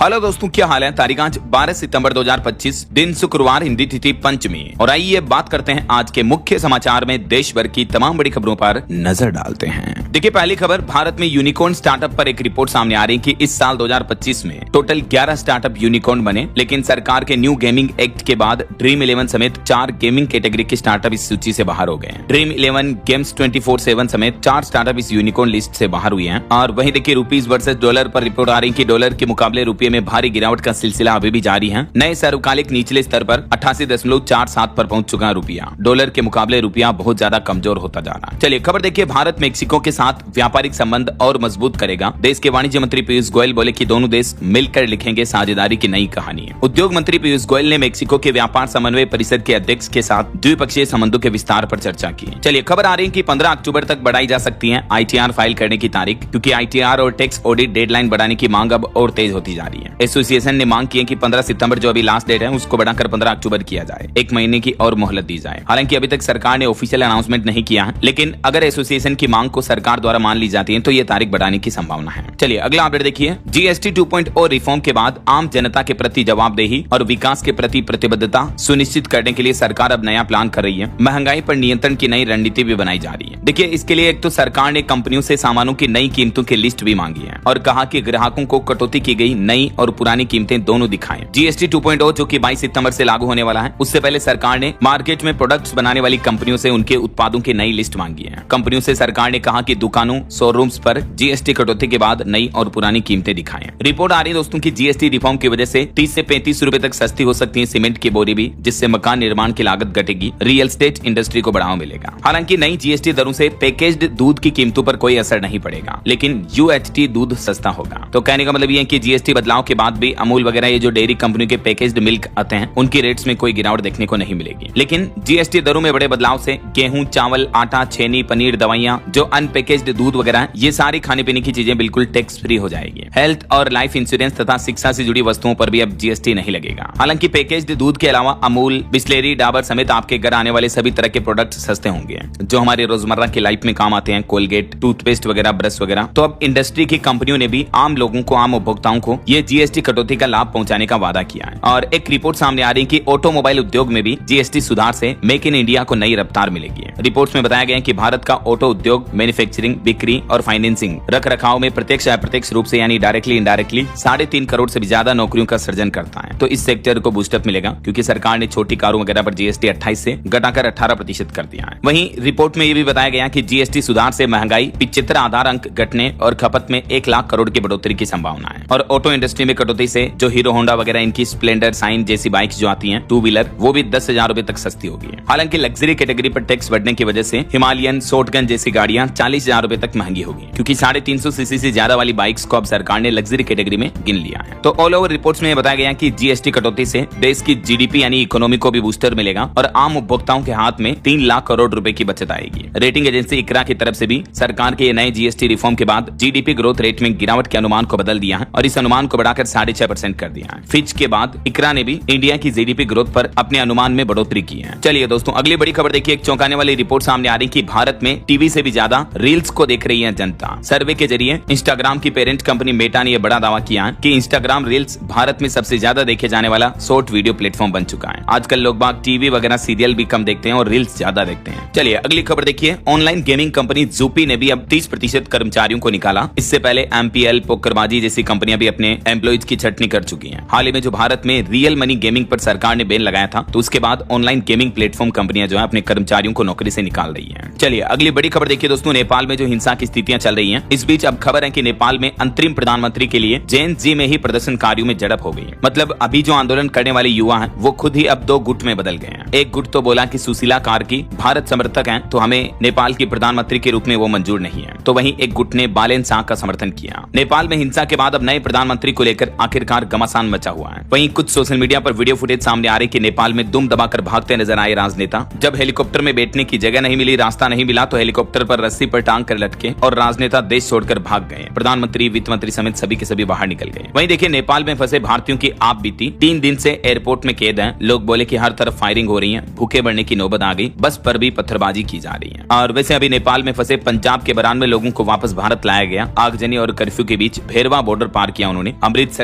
Hello दोस्तों, क्या हाल है। तारीख आज 12 सितंबर 2025, दिन शुक्रवार, हिंदी तिथि पंचमी। और आइए बात करते हैं आज के मुख्य समाचार में देश भर की तमाम बड़ी खबरों पर नजर डालते हैं। देखिए, पहली खबर, भारत में यूनिकॉर्न स्टार्टअप पर एक रिपोर्ट सामने आ रही है कि इस साल 2025 में टोटल 11 स्टार्टअप यूनिकॉर्न बने, लेकिन सरकार के न्यू गेमिंग एक्ट के बाद ड्रीम 11 समेत 4 गेमिंग कैटेगरी के स्टार्टअप इस सूची से बाहर हो गए हैं। ड्रीम 11 गेम्स 24/7 समेत 4 स्टार्टअप इस यूनिकॉर्न लिस्ट से बाहर हुए हैं। और वहीं देखिए, रुपीस वर्सेस डॉलर पर रिपोर्ट आ रही है कि डॉलर के मुकाबले रुपये में भारी गिरावट का सिलसिला अभी भी जारी है। नए सर्वकालिक निचले स्तर पर 88.47 पर पहुंच चुका है रुपया। डॉलर के मुकाबले रुपया बहुत ज्यादा कमजोर होता जा रहा है। चलिए खबर देखिए, भारत मेक्सिको के साथ व्यापारिक संबंध और मजबूत करेगा। देश के वाणिज्य मंत्री पीयूष गोयल बोले कि दोनों देश मिलकर लिखेंगे साझेदारी की नई कहानी। उद्योग मंत्री पीयूष गोयल ने मेक्सिको के व्यापार समन्वय परिषद के अध्यक्ष के साथ द्विपक्षीय संबंधों के विस्तार पर चर्चा की। चलिए खबर आ रही है कि 15 अक्टूबर तक बढ़ाई जा सकती है ITR फाइल करने की तारीख, क्योंकि ITR और टैक्स ऑडिट डेडलाइन बढ़ाने की मांग अब और तेज होती जा रही है। एसोसिएशन ने मांग की है कि 15 सितंबर जो अभी लास्ट डेट है उसको बढ़ाकर 15 अक्टूबर किया जाए, 1 महीने की और मोहलत दी जाए। हालांकि अभी तक सरकार ने ऑफिशियल अनाउंसमेंट नहीं किया है, लेकिन अगर एसोसिएशन की मांग को सरकार द्वारा मान ली जाती है तो ये तारीख बढ़ाने की संभावना है। चलिए अगला अपडेट देखिए, GST 2.0 रिफॉर्म के बाद आम जनता के प्रति जवाबदेही और विकास के प्रति प्रतिबद्धता सुनिश्चित करने के लिए सरकार अब नया प्लान कर रही है। महंगाई पर नियंत्रण की नई रणनीति भी बनाई जा रही है। देखिए, इसके लिए एक तो सरकार ने कंपनियों से सामानों की नई कीमतों की लिस्ट भी मांगी है और कहा कि ग्राहकों को कटौती की गई नई और पुरानी कीमतें दोनों दिखाएं। GST 2.0 जो कि 22 सितंबर से लागू होने वाला है, उससे पहले सरकार ने मार्केट में प्रोडक्ट्स बनाने वाली कंपनियों से उनके उत्पादों की नई लिस्ट मांगी है। कंपनियों से सरकार ने कहा कि दुकानों, शोरूम्स पर GST कटौती के बाद नई और पुरानी कीमतें दिखाएं। रिपोर्ट आ रही है दोस्तों की GST रिफॉर्म की वजह से 30 से 35 रुपए तक सस्ती हो सकती है सीमेंट की बोरी भी, जिससे मकान निर्माण की लागत घटेगी, रियल एस्टेट इंडस्ट्री को बढ़ावा मिलेगा। हालांकि नई GST दरों से पैकेज्ड दूध की कीमतों पर कोई असर नहीं पड़ेगा, लेकिन UHT दूध सस्ता होगा। तो कहने का मतलब ये है कि GST बदलाव के बाद भी अमूल वगैरह ये जो डेयरी कंपनी के पैकेज्ड मिल्क आते हैं उनकी रेट्स में कोई गिरावट देखने को नहीं मिलेगी। लेकिन GST दरों में बड़े बदलाव से गेहूं, चावल, आटा, छेनी, पनीर, दवाइयां, जो अनपैकेज्ड दूध वगैरह, ये सारी खाने पीने की चीजें बिल्कुल टैक्स फ्री हो जाएगी। हेल्थ और लाइफ इंश्योरेंस तथा शिक्षा से जुड़ी वस्तुओं पर भी अब GST नहीं लगेगा। हालांकि पैकेज्ड दूध के अलावा अमूल, बिस्लेरी, डाबर समेत आपके घर आने वाले सभी तरह के प्रोडक्ट सस्ते होंगे जो हमारे रोजमर्रा की लाइफ में काम आते हैं, कोलगेट, टूथपेस्ट वगैरह, ब्रश वगैरह। तो अब इंडस्ट्री की कंपनियों ने भी आम लोगों को, आम उपभोक्ताओं को ये GST कटौती का लाभ पहुंचाने का वादा किया है। और एक रिपोर्ट सामने आ रही है कि ऑटोमोबाइल उद्योग में भी GST सुधार से मेक इन इंडिया को नई रफ्तार मिलेगी। रिपोर्ट्स में बताया गया है कि भारत का ऑटो उद्योग मैन्युफैक्चरिंग, बिक्री और फाइनेंसिंग, रख रखाव में प्रत्यक्ष या अप्रत्यक्ष रूप से यानी डायरेक्टली इनडायरेक्टली 3.5 करोड़ से भी ज्यादा नौकरियों का सृजन करता है। तो इस सेक्टर को बूस्टअप मिलेगा, क्योंकि सरकार ने छोटी कारों वगैरह पर GST 28 से घटाकर 18% कर दिया है। वहीं रिपोर्ट में यह भी बताया गया कि GST सुधार से महंगाई 75 आधार अंक घटने और खपत में 1 लाख करोड़ की बढ़ोतरी की संभावना है। और ऑटो इंडस्ट्री में कटौती से जो हीरो होंडा वगैरह इनकी स्प्लेंडर, साइन जैसी बाइक्स जो आती हैं, 2 व्हीलर, वो भी 10,000 रुपए तक सस्ती होगी। हालांकि लग्जरी कैटेगरी पर टैक्स बढ़ने की वजह से हिमालयन, शॉटगन जैसी गाड़ियां 40,000 रुपए तक महंगी होगी, क्योंकि 350 सीसी से ज्यादा वाली बाइक्स को अब सरकार ने लग्जरी कैटेगरी में गिन लिया है। तो ऑल ओवर रिपोर्ट्स में बताया गया कि GST कटौती से देश की GDP यानी इकोनॉमी को भी बूस्टर मिलेगा और आम उपभोक्ताओं के हाथ में 3 लाख करोड़ रुपए की बचत आएगी। रेटिंग एजेंसी ICRA की तरफ से भी सरकार के नए GST रिफॉर्म के बाद GDP ग्रोथ रेट में गिरावट के अनुमान को बदल दिया है और इस अनुमान को बढ़ाकर 6.5% कर दिया है। फिच के बाद ICRA ने भी इंडिया की GDP ग्रोथ पर अपने अनुमान में बढ़ोतरी की है। चलिए दोस्तों, अगली बड़ी खबर देखिए, एक चौंकाने वाली रिपोर्ट सामने आ रही कि भारत में टीवी से भी ज्यादा रील्स को देख रही है जनता। सर्वे के जरिए इंस्टाग्राम की पेरेंट कंपनी मेटा ने यह बड़ा दावा किया है कि इंस्टाग्राम रील्स भारत में सबसे ज्यादा देखे जाने वाला शॉर्ट वीडियो प्लेटफॉर्म बन चुका है। आजकल लोग बाग टीवी वगैरह सीरियल भी कम देखते हैं और रील्स ज्यादा देखते हैं। चलिए अगली खबर देखिए, ऑनलाइन गेमिंग कंपनी जूपी ने भी अब 30% कर्मचारियों को निकाला। इससे पहले MPL, पोकरबाजी जैसी कंपनियां भी अपने एम्प्लॉइज की छटनी कर चुकी हैं। हाल ही में जो भारत में रियल मनी गेमिंग पर सरकार ने बैन लगाया था, तो उसके बाद ऑनलाइन गेमिंग प्लेटफॉर्म कंपनियां जो है अपने कर्मचारियों को नौकरी से निकाल रही हैं। चलिए अगली बड़ी खबर देखिए दोस्तों, नेपाल में जो हिंसा की स्थितियां चल रही हैं, इस बीच अब खबर है कि नेपाल में अंतरिम प्रधानमंत्री के लिए जैन जी में ही प्रदर्शनकारियों में झड़प हो गई है। मतलब अभी जो आंदोलन करने वाले युवा हैं, वो खुद ही अब 2 गुट में बदल गए हैं। एक गुट तो बोला कि सुशीला कार्की भारत समर्थक हैं, तो हमें नेपाल की प्रधानमंत्री के रूप में वो मंजूर नहीं है। तो वहीं एक गुट ने बालेन शाह का समर्थन किया। नेपाल में हिंसा के बाद अब नए प्रधानमंत्री को लेकर आखिरकार घमासान मचा हुआ है। वहीं कुछ सोशल मीडिया पर वीडियो फुटेज सामने आ रही कि नेपाल में दुम दबाकर भागते नजर आए राजनेता। जब हेलीकॉप्टर में बैठने की जगह नहीं मिली, रास्ता नहीं मिला, तो हेलीकॉप्टर पर रस्सी पर टांग कर लटके और राजनेता देश छोड़कर भाग गए। प्रधानमंत्री, वित्त मंत्री समेत सभी के सभी बाहर निकल गए। वहीं देखिए, नेपाल में फंसे भारतीयों की आप बीती 3 दिन से एयरपोर्ट में कैद हैं। लोग बोले कि हर तरफ फायरिंग हो रही है, भूखे बढ़ने की नौबत आ गई, बस पर भी पत्थरबाजी की जा रही है। और वैसे अभी नेपाल में फंसे पंजाब के 92 लोगों को वापस भारत लाया गया। आगजनी और कर्फ्यू के बीच भेरवा बॉर्डर पार किया उन्होंने। अमृतसर